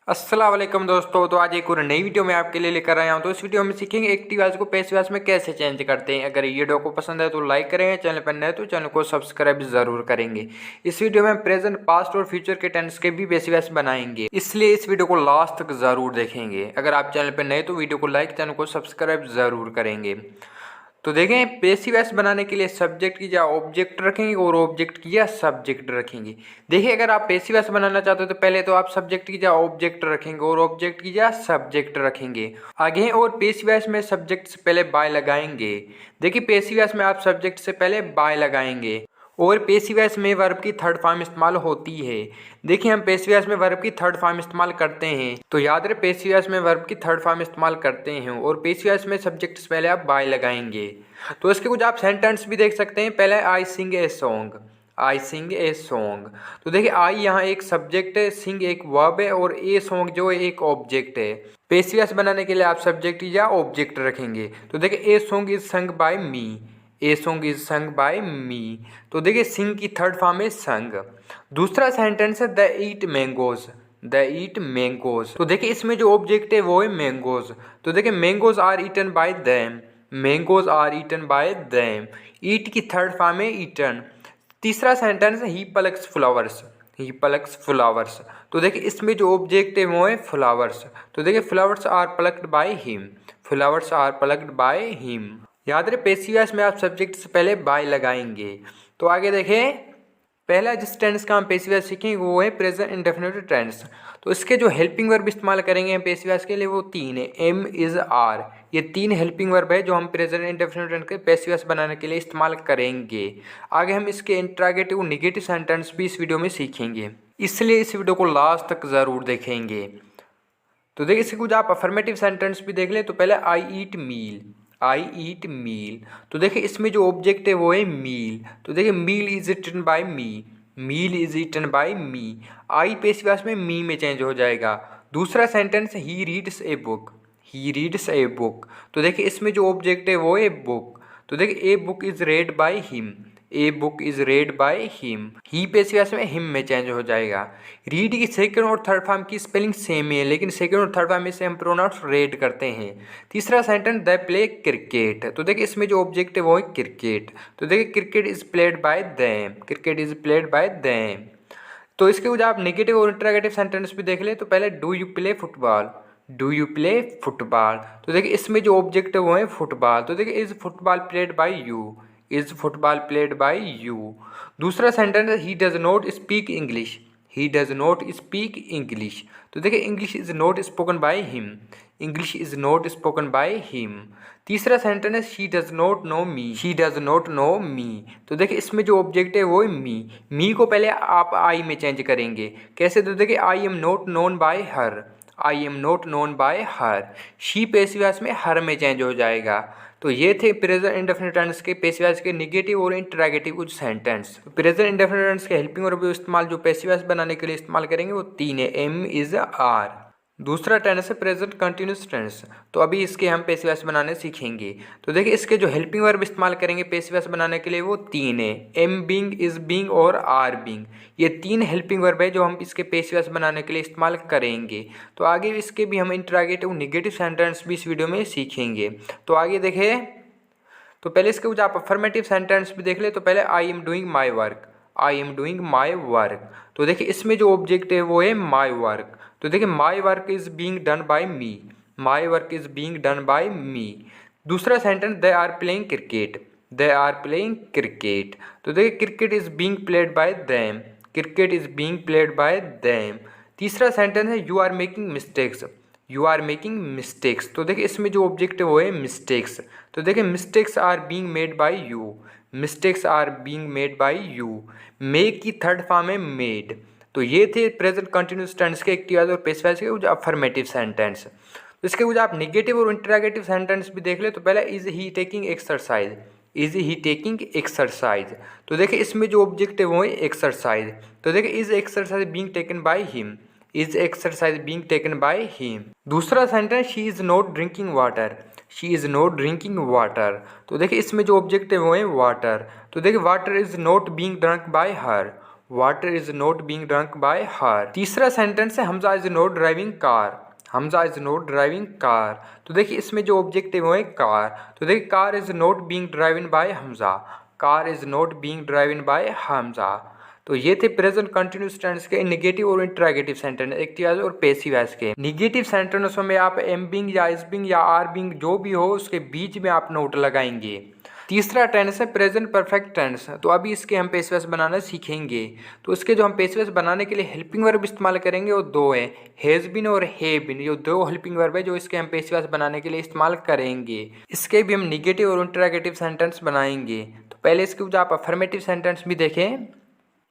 अस्सलाम वालेकुम दोस्तों। तो आज एक और नई वीडियो में आपके लिए लेकर आया हूं। तो इस वीडियो में सीखेंगे एक्टिव वॉइस को पैसिव वॉइस में कैसे चेंज करते हैं। अगर ये वीडियो को पसंद है तो लाइक करेंगे, चैनल पर नए तो चैनल को सब्सक्राइब जरूर करेंगे। इस वीडियो में प्रेजेंट, पास्ट और फ्यूचर के टेंस के भी पैसिव वॉइस बनाएंगे, इसलिए इस वीडियो को लास्ट तक जरूर देखेंगे। अगर आप चैनल पर नए तो वीडियो को लाइक, चैनल को सब्सक्राइब जरूर करेंगे। तो देखें, पैसिव वॉइस बनाने के लिए सब्जेक्ट की जगह ऑब्जेक्ट रखेंगे और ऑब्जेक्ट की जगह सब्जेक्ट रखेंगे। देखिए, अगर आप पैसिव वॉइस बनाना चाहते हो तो पहले तो आप सब्जेक्ट की जगह ऑब्जेक्ट रखेंगे और ऑब्जेक्ट की जगह सब्जेक्ट रखेंगे। आगे और पैसिव वॉइस में सब्जेक्ट से पहले बाय लगाएंगे। देखिए, पैसिव वॉइस में आप सब्जेक्ट से पहले बाय लगाएंगे और पैसिव वॉइस में वर्ब की थर्ड फॉर्म इस्तेमाल होती है। देखिए, हम पैसिव वॉइस में वर्ब की थर्ड फॉर्म इस्तेमाल करते हैं, तो याद रहे पैसिव वॉइस में वर्ब की थर्ड फॉर्म इस्तेमाल करते हैं और पैसिव वॉइस में सब्जेक्ट से पहले आप बाय लगाएंगे। तो इसके कुछ आप सेंटेंस भी देख सकते हैं। पहले आई सिंग a song, I Singh a song. तो देखिए, आई यहाँ एक सब्जेक्ट है, सिंग एक वर्ब है और ए सॉन्ग जो है एक ऑब्जेक्ट है। पैसिव वॉइस बनाने के लिए आप सब्जेक्ट या ऑब्जेक्ट रखेंगे। तो देखिए, a song is sung by me, a song is sung by me. तो देखिए, सिंग की थर्ड फॉर्म है संग। दूसरा सेंटेंस है the eat mangoes, the eat mangoes. तो देखिए, इसमें जो ऑब्जेक्ट है वो है मैंगोज। तो देखिए, mangoes are eaten by them, mangoes are eaten by them. Eat की थर्ड फॉर्म है ईटन। तीसरा सेंटेंस है ही पलक्स फ्लावर्स, ही पलक्स फ्लावर्स। तो देखिए, इसमें जो ऑब्जेक्ट है वो है फ्लावर्स। तो देखिए, flowers are plucked by him, flowers are plucked by him. याद रहे पैसिव वॉइस में आप सब्जेक्ट से पहले बाय लगाएंगे। तो आगे देखें, पहला जिस टेंस का हम पैसिव वॉइस सीखेंगे वो है प्रेजेंट इंडेफिनिट टेंस। तो इसके जो हेल्पिंग वर्ब इस्तेमाल करेंगे हम पैसिव वॉइस के लिए वो तीन है, एम, इज, आर। ये तीन हेल्पिंग वर्ब है जो हम प्रेजेंट इंडेफिनिट टेंस के पैसिव वॉइस बनाने के लिए इस्तेमाल करेंगे। आगे हम इसके इंट्रागेटिव और नेगेटिव सेंटेंस भी इस वीडियो में सीखेंगे, इसलिए इस वीडियो को लास्ट तक ज़रूर देखेंगे। तो देखिए, इसके कुछ आप अफर्मेटिव सेंटेंस भी देख लें। तो पहले आई ईट मील, आई ईट मील। तो देखिए, इसमें जो ऑब्जेक्ट है वो है मील। तो देखिए, meal is eaten by me, meal is eaten by me. I passive voice में मी में चेंज हो जाएगा। दूसरा sentence he reads a book, he reads a book. तो देखिए, इसमें जो ऑब्जेक्ट है वो है बुक। तो देखिए, a book is red by him, a book is red by him. He passive voice में हिम में चेंज हो जाएगा। रीड की सेकंड और थर्ड फॉर्म की स्पेलिंग सेम है, लेकिन सेकंड और थर्ड फॉर्म में से हम प्रोनाउंस रेड करते हैं। तीसरा सेंटेंस द प्ले क्रिकेट। तो देखिए, इसमें जो ऑब्जेक्ट है वो है क्रिकेट। तो देखिए, cricket is played by them, cricket is played by them. तो इसके कुछ आप नेगेटिव और इंटरोगेटिव सेंटेंस भी देख ले। तो पहले do you play football, do you play football. तो देखिए, इसमें जो ऑब्जेक्ट है वो है फुटबॉल। तो देखिए, is football played by you, is football played by you. दूसरा sentence he does not speak English, he does not speak English. तो देखिए, English is not spoken by him, English is not spoken by him. तीसरा sentence she does not know me, she does not know me. तो देखिए, इसमें जो object है वो है मी को पहले आप आई में चेंज करेंगे। कैसे? तो देखिए, I am not known by her, I am not known by her. She passive voice में हर में चेंज हो जाएगा। तो ये थे प्रेजेंट इंडेफिनिट टेंस के पैसिव वॉइस के नेगेटिव और इंटरोगेटिव कुछ सेंटेंस। तो प्रेजेंट इंडेफिनिट टेंस के हेल्पिंग वर्ब इस्तेमाल जो पैसिव वॉइस बनाने के लिए इस्तेमाल करेंगे वो तीन है, एम, इज, आर। दूसरा टेंस है प्रेजेंट कंटिन्यूस टेंस। तो अभी इसके हम पैसिव वॉइस बनाने सीखेंगे। तो देखिए, इसके जो हेल्पिंग वर्ब इस्तेमाल करेंगे पैसिव वॉइस बनाने के लिए वो तीन है, एम बीइंग, इज बीइंग और आर बीइंग। ये तीन हेल्पिंग वर्ब है जो हम इसके पैसिव वॉइस बनाने के लिए इस्तेमाल करेंगे। तो आगे इसके भी हम इंटरोगेटिव नेगेटिव सेंटेंस भी इस वीडियो में सीखेंगे। तो आगे देखें, तो पहले इसके कुछ आप अफर्मेटिव सेंटेंस भी देख ले। तो पहले I am doing my work, I am doing my work. तो देखिए, इसमें जो ऑब्जेक्ट है वो है माई वर्क। तो देखिए, my work is being done by me, my work is being done by me. दूसरा sentence they are playing cricket, they are playing cricket. तो देखिए, cricket is being played by them, cricket is being played by them. तीसरा sentence है you are making mistakes, you are making mistakes. तो देखिए, इसमें जो object है वो है मिस्टेक्स। तो देखिए, mistakes are being made by you, mistakes are being made by you. Make की थर्ड फॉर्म है मेड। तो ये थे प्रेजेंट कंटिन्यूस टेंस के एक्टिव और पैसिव वॉइस के कुछ अफर्मेटिव सेंटेंस। तो इसके कुछ आप नेगेटिव और इंटरोगेटिव सेंटेंस भी देख ले। तो पहले is he taking exercise, is he taking exercise. तो देखिए, इसमें जो ऑब्जेक्ट है वो है एक्सरसाइज। तो देखिए, is exercise being taken by him, is exercise being taken by him. दूसरा sentence she is not drinking water, she is not drinking water. तो देखिए, इसमें जो ऑब्जेक्ट है वो है वाटर। तो देखिए, water is not being drunk by her, water is not being drunk by हर। तीसरा सेंटेंस है Hamza is not driving car. Hamza is not driving car. तो देखिए इसमें जो ऑब्जेक्टिव है कार, तो देखिए car is not being driven by Hamza. Car is not being driven by Hamza. तो ये थे प्रेजेंट कंटिन्यूअस टेंस के नेगेटिव और इंटरोगेटिव सेंटेंस, एक्टिव वॉइस और पैसिव वॉइस के। नेगेटिव सेंटेंसों में आप एम बीइंग या इज बीइंग या आर बीइंग जो भी हो उसके बीच में आप नोट लगाएंगे। तीसरा टेंस है प्रेजेंट परफेक्ट टेंस। तो अभी इसके हम पेश वाइज बनाना सीखेंगे। तो इसके जो हम पेश वाइज बनाने के लिए हेल्पिंग वर्ब इस्तेमाल करेंगे वो दो है, हैज़ बीन और हे बीन। ये दो हेल्पिंग वर्ब है जो इसके हम पेश वाइज बनाने के लिए इस्तेमाल करेंगे। इसके भी हम निगेटिव और इंटरोगेटिव सेंटेंस बनाएंगे। तो पहले इसके जो आप अफर्मेटिव सेंटेंस भी देखें।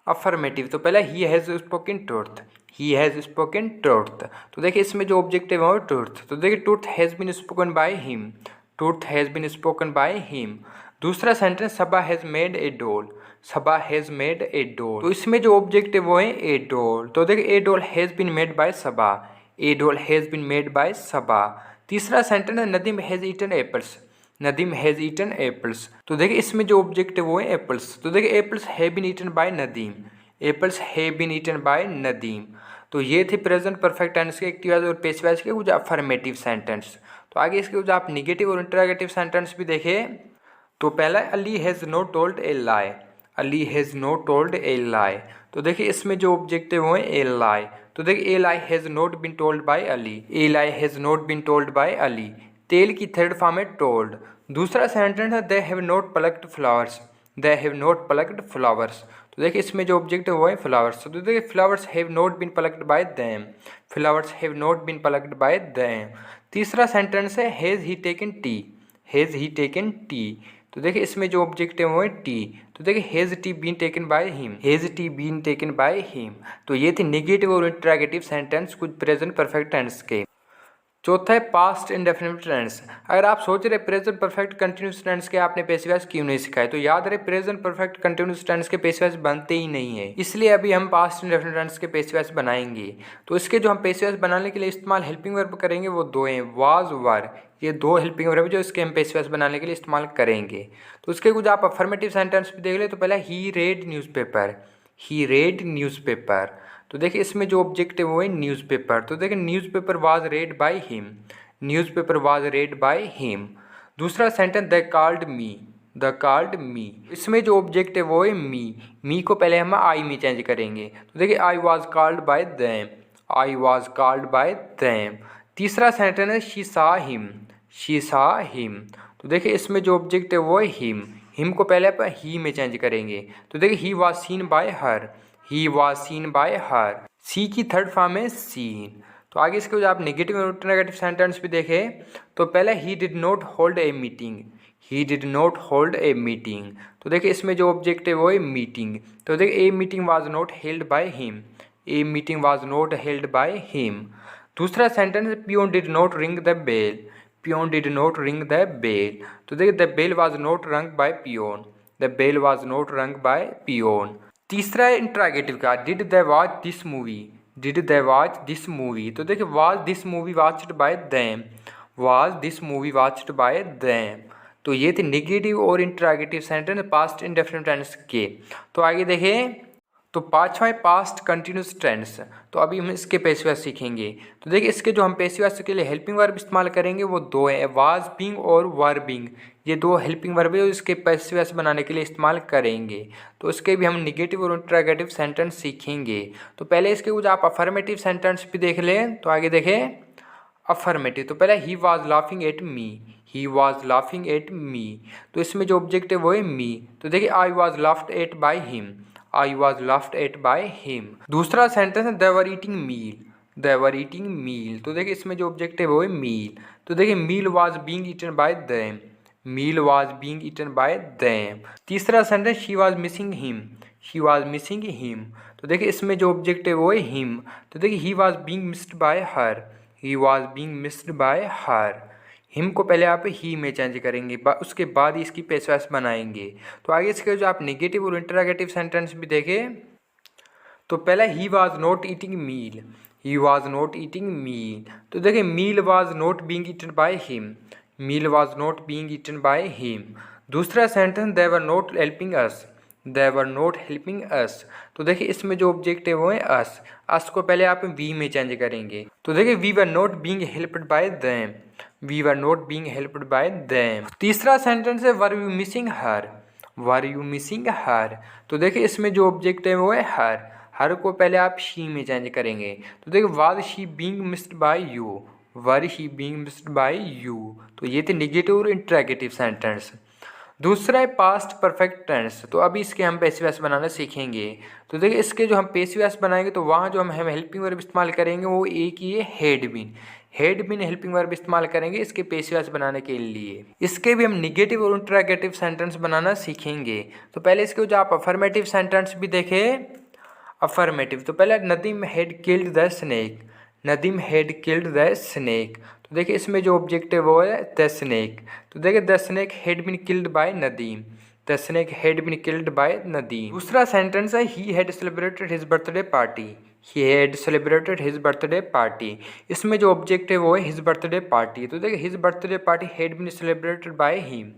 अफर्मेटिव तो पहला he has spoken truth. He has spoken truth. तो देखिए इसमें जो ऑब्जेक्टिव है वो ट्रूथ। तो देखिए truth has been spoken by him. Truth has been spoken by him. दूसरा sentence Saba has made a doll. Saba has made a doll. तो इसमें जो ऑब्जेक्टिव वो है ए डॉल। तो देखिए a doll has been made by Saba. A doll has been made by Saba. तीसरा sentence है Nadeem has eaten apples. Nadeem has eaten apples. तो देखिए इसमें जो ऑब्जेक्टिव वो है एप्पल्स। तो देखिए apples have been eaten by Nadeem. Apples have been eaten by Nadeem. तो ये थे प्रेजेंट परफेक्ट टेंस के, एक्टिव वॉइस और पैसिव वॉइस के कुछ अफर्मेटिव सेंटेंस। तो आगे इसके कुछ आप निगेटिव और इंटरोगेटिव सेंटेंस भी देखें। तो पहला Ali has not told a lie. Ali has not told a lie. तो देखिए इसमें जो ऑब्जेक्टिव हुए ए लाई। तो देखिए a lie has not been told by Ali. A lie has not been told by Ali. Tell की थर्ड फॉर्म है टोल्ड। दूसरा सेंटेंस है they have not plucked flowers. They have not plucked flowers. तो देखिए इसमें जो ऑब्जेक्टिव हुआ है फ्लावर्स। तो देखिए flowers have not been plucked by them. Flowers have not been plucked by them. तीसरा सेंटेंस है has he taken tea. Has he taken tea. तो देखिए इसमें जो ऑब्जेक्टिव हुआ है टी। तो देखिए has tea been taken by him. Has tea been taken by him. तो ये थे नेगेटिव और इंटरोगेटिव सेंटेंस कुछ प्रेजेंट परफेक्ट टेंस के। चौथा है पास्ट इंडेफिनिट टेंस। अगर आप सोच रहे प्रेजेंट परफेक्ट कंटिन्यूअस टेंस के आपने पैसिव वॉइस क्यों नहीं सिखाए, तो याद रहे प्रेजेंट परफेक्ट कंटिन्यूअस टेंस के पैसिव वॉइस बनते ही नहीं है, इसलिए अभी हम पास्ट इंडेफिनिट टेंस के पैसिव वॉइस बनाएंगे। तो इसके जो हम पैसिव वॉइस बनाने के लिए इस्तेमाल हेल्पिंग वर्ब करेंगे वो दो हैं, वाज वर। ये दो हेल्पिंग वर्ब जो इसके हम पैसिव वॉइस बनाने के लिए इस्तेमाल करेंगे। तो उसके कुछ आप अफर्मेटिव सेंटेंस भी देख ले। तो पहला ही रेड न्यूज़पेपर। ही रेड न्यूज़पेपर। तो देखिए इसमें जो ऑब्जेक्टिव वो है न्यूज़पेपर। तो देखिए newspaper was read by him. Newspaper was read by him. दूसरा sentence they called me. They called me. इसमें जो ऑब्जेक्टिव वो है मी। मी को पहले हम आई में चेंज करेंगे। तो देखिए I was called by them. I was called by them. तीसरा सेंटेंस है शी सा हिम। शी सा हिम। तो देखिए इसमें जो ऑब्जेक्टिव वो है हिम। हिम को पहले आप ही में चेंज करेंगे। तो देखिए he was seen by her. He was seen by her. See की थर्ड फॉर्म है सीन। तो आगे इसके जो आप नेगेटिव और नेगेटिव सेंटेंस भी देखें। तो पहले he did not hold a meeting. He did not hold a meeting. तो देखिए इसमें जो ऑब्जेक्टिव वो है मीटिंग। तो देखिए a meeting was not held by him. A meeting was not held by him. दूसरा sentence peon did not ring the bell. Peon did not ring the bell. तो देखिए the bell was not rung by peon. The bell was not rung by peon. तीसरा है interrogative का, did they watch this movie. Did they watch this movie. तो देखिए watch this movie watched by them. Watch this movie watched by them. तो ये थे negative और interrogative sentence past indefinite tense के। तो आगे देखें। तो पांचवा है पास्ट कंटिन्यूस टेंस। तो अभी हम इसके पैसिव वॉइस सीखेंगे। तो देखिए इसके जो हम पैसिव वॉइस के लिए हेल्पिंग वर्ब इस्तेमाल करेंगे वो दो है, वाज बीइंग और वर बीइंग। ये दो हेल्पिंग वर्ब है इसके पैसिव वॉइस बनाने के लिए इस्तेमाल करेंगे। तो इसके भी हम निगेटिव और इंटरोगेटिव सेंटेंस सीखेंगे। तो पहले इसके कुछ आप अफर्मेटिव सेंटेंस भी देख लें। तो आगे देखें अफर्मेटिव। तो पहले he was laughing at me. He was laughing at me. तो इसमें जो ऑब्जेक्टिव वो है मी। तो देखिए I was laughed eight by him. I was laughed at by him। दूसरा सेंटेंस है they were eating meal। they were eating meal। तो देखिए इसमें जो ऑब्जेक्टिव है वो है meal। तो देखिए meal was being eaten by them। meal was being eaten by them। तीसरा sentence she was missing him। she was missing him। तो देखिए इसमें जो ऑब्जेक्टिव है वो है him। तो देखिए he was being missed by her। he was being missed by her। Him को पहले आप ही में चेंज करेंगे, उसके बाद ही इसकी पैसिव वॉइस बनाएंगे। तो आगे इसके जो आप नेगेटिव और इंटरोगेटिव सेंटेंस भी देखें। तो पहला he was not eating meal. He was not eating meal. तो देखिए meal was not being eaten by him. Meal was not being eaten by him. दूसरा sentence they were not helping us. They were not helping us. तो देखिए इसमें जो object है वो है अस। अस को पहले आप वी में चेंज करेंगे। तो देखिए we were not being helped by them, we were not being helped by them. तीसरा सेंटेंस है were you missing her, were you missing her. तो देखिए इसमें जो ऑब्जेक्ट है वो है हर। हर को पहले आप शी में चेंज करेंगे। तो देखिए was she being missed by you, were she being missed by you. तो ये थे निगेटिव और इंट्रैगेटिव सेंटेंस। दूसरा है पास्ट परफेक्ट टेंस। तो अभी इसके हम पैसिव वॉइस बनाना सीखेंगे। तो देखिए इसके जो हम पैसिव वॉइस बनाएंगे तो वहाँ जो हम हेल्पिंग वर्ब इस्तेमाल करेंगे वो एक ही है had been. Had been helping verb इस्तेमाल करेंगे इसके पैसिव वॉइस बनाने के लिए। इसके भी हम निगेटिव और इंट्रैगेटिव सेंटेंस बनाना सीखेंगे। तो पहले इसके जो आप अफर्मेटिव सेंटेंस भी देखें, अफर्मेटिव। तो पहले Nadeem had killed the snake, Nadeem had killed the snake. तो देखिए इसमें जो ऑब्जेक्ट है वो है द स्नेक। तो देखिए the snake had been killed by Nadeem, the snake had been killed by Nadeem. दूसरा सेंटेंस है he had celebrated his birthday party, he had celebrated his birthday party. इसमें जो ऑब्जेक्ट है वो है हिज बर्थडे पार्टी। तो देखिए his birthday party had been celebrated by him,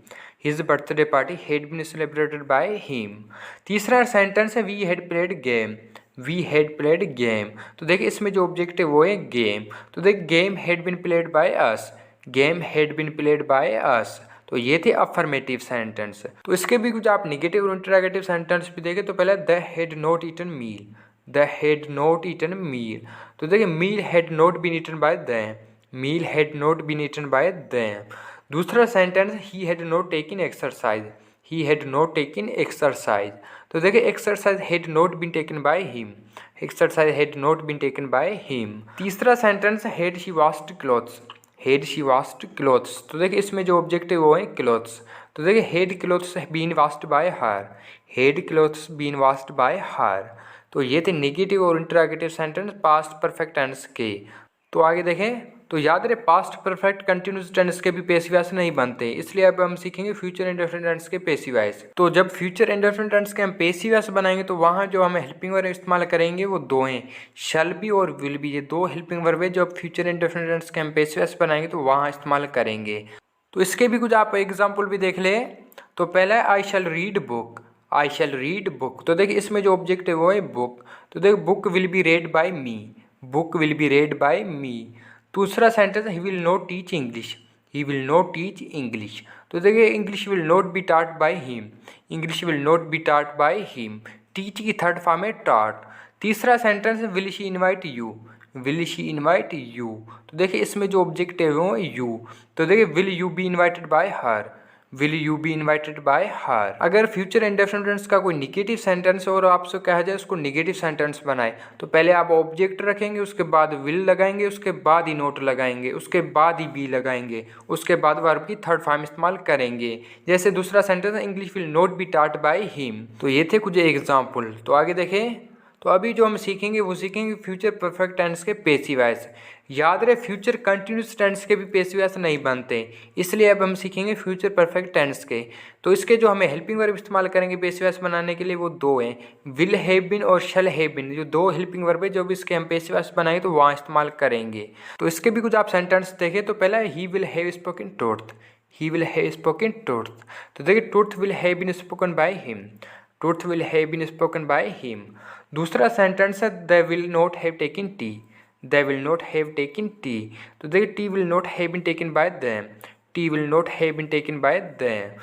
his birthday party had been celebrated by him. तीसरा sentence है we had played game, we had played game. तो देखिए इसमें जो ऑब्जेक्ट है वो है गेम। तो देखिए game had been played by us, game had been played by us. तो ये थे अफर्मेटिव सेंटेंस। तो इसके भी कुछ आप निगेटिव और इंटरोगेटिव सेंटेंस भी देखें। तो पहले they had not eaten meal, they had not eaten meal. तो देखिए meal had not been eaten by them, meal had not been eaten by them. दूसरा sentence he had not taken exercise, he had not taken exercise. तो देखिए exercise had not been taken by him, exercise had not been taken by him. तीसरा sentence had she washed clothes, had she washed clothes. तो देखिए इसमें जो object है वो है क्लॉथ्स। तो देखिए had clothes been washed by her, had clothes been washed by her. तो ये थे नेगेटिव और interrogative sentence past perfect tense के। तो आगे देखें। तो याद रहे पास्ट परफेक्ट कंटिन्यूस टेंस के भी पैसिव वॉइस नहीं बनते, इसलिए अब हम सीखेंगे फ्यूचर इंडेफिनिट टेंस के पैसिव वॉइस। तो जब फ्यूचर इंडेफिनिट टेंस के हम पैसिव वॉइस बनाएंगे तो वहाँ जो हम हेल्पिंग वर्ब इस्तेमाल करेंगे वो दो हैं, शैल बी और विल बी। ये दो हेल्पिंग वर्ब है जो अब फ्यूचर इंडेफिनिट टेंस के हम पैसिव वॉइस बनाएंगे तो वहाँ इस्तेमाल करेंगे। तो इसके भी कुछ आप एग्जाम्पल भी देख ले। तो पहला है आई शैल रीड बुक, आई शैल रीड बुक। तो देखिए इसमें जो ऑब्जेक्ट है वो है बुक। तो देखिए book will be read by me, book will be read by me. दूसरा sentence he will not teach English, he will not teach English. तो देखिए English will not be taught by him, English will not be taught by him. Teach की third form है taught. तीसरा sentence will she invite you, will she invite you. तो देखिए इसमें जो object है वो है यू। तो देखिए will you be invited by her, will you be invited by her. अगर फ्यूचर इंडेफिनिट टेंस का कोई निगेटिव सेंटेंस और आपसे कहा जाए उसको निगेटिव सेंटेंस बनाए तो पहले आप ऑब्जेक्ट रखेंगे, उसके बाद विल लगाएंगे, उसके बाद ही नोट लगाएंगे, उसके बाद ही बी लगाएंगे, उसके बाद वर्ब की थर्ड फॉर्म इस्तेमाल करेंगे। जैसे दूसरा सेंटेंस है English will not be taught by him. तो ये थे कुछ एग्जाम्पल। तो आगे देखें। तो अभी जो हम सीखेंगे वो सीखेंगे फ्यूचर परफेक्ट टेंस के पैसिव वॉइस। याद रहे फ्यूचर कंटिन्यूस टेंस के भी पैसिव वॉइस नहीं बनते, इसलिए अब हम सीखेंगे फ्यूचर परफेक्ट टेंस के। तो इसके जो हमें हेल्पिंग वर्ब इस्तेमाल करेंगे पैसिव वॉइस बनाने के लिए वो दो हैं, विल हैव बीन और शैल हैव बीन। जो दो हेल्पिंग वर्ब है जो भी इसके हम पैसिव वॉइस बनाएंगे तो वहाँ इस्तेमाल करेंगे। तो इसके भी कुछ आप सेंटेंस देखें। तो पहला he will have spoken truth, he will have spoken truth. तो देखिए truth will have been spoken by him, truth will have been spoken by him. दूसरा सेंटेंस है they will not have taken tea, they will not have taken tea. तो देखिए tea will not have been taken by them, tea will not have been taken by them.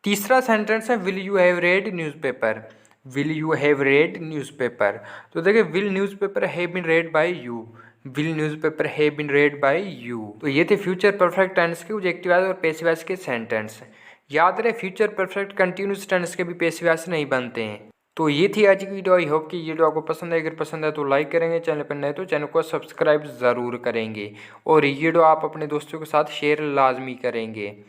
तीसरा sentence है will you have read newspaper, will you have read newspaper. तो देखिए will newspaper have been read by you, will newspaper have been read by you. तो ये थे future perfect tense के कुछ active voice और पैसिव वॉइस के sentence. याद रहे फ्यूचर परफेक्ट कंटिन्यूस टेंस के भी पैसिव वॉइस नहीं बनते हैं। तो ये थी आज की वीडियो। आई होप कि ये वीडियो आपको पसंद है। अगर पसंद है तो लाइक करेंगे, चैनल पर नए तो चैनल को सब्सक्राइब ज़रूर करेंगे और ये वीडियो आप अपने दोस्तों के साथ शेयर लाजमी करेंगे।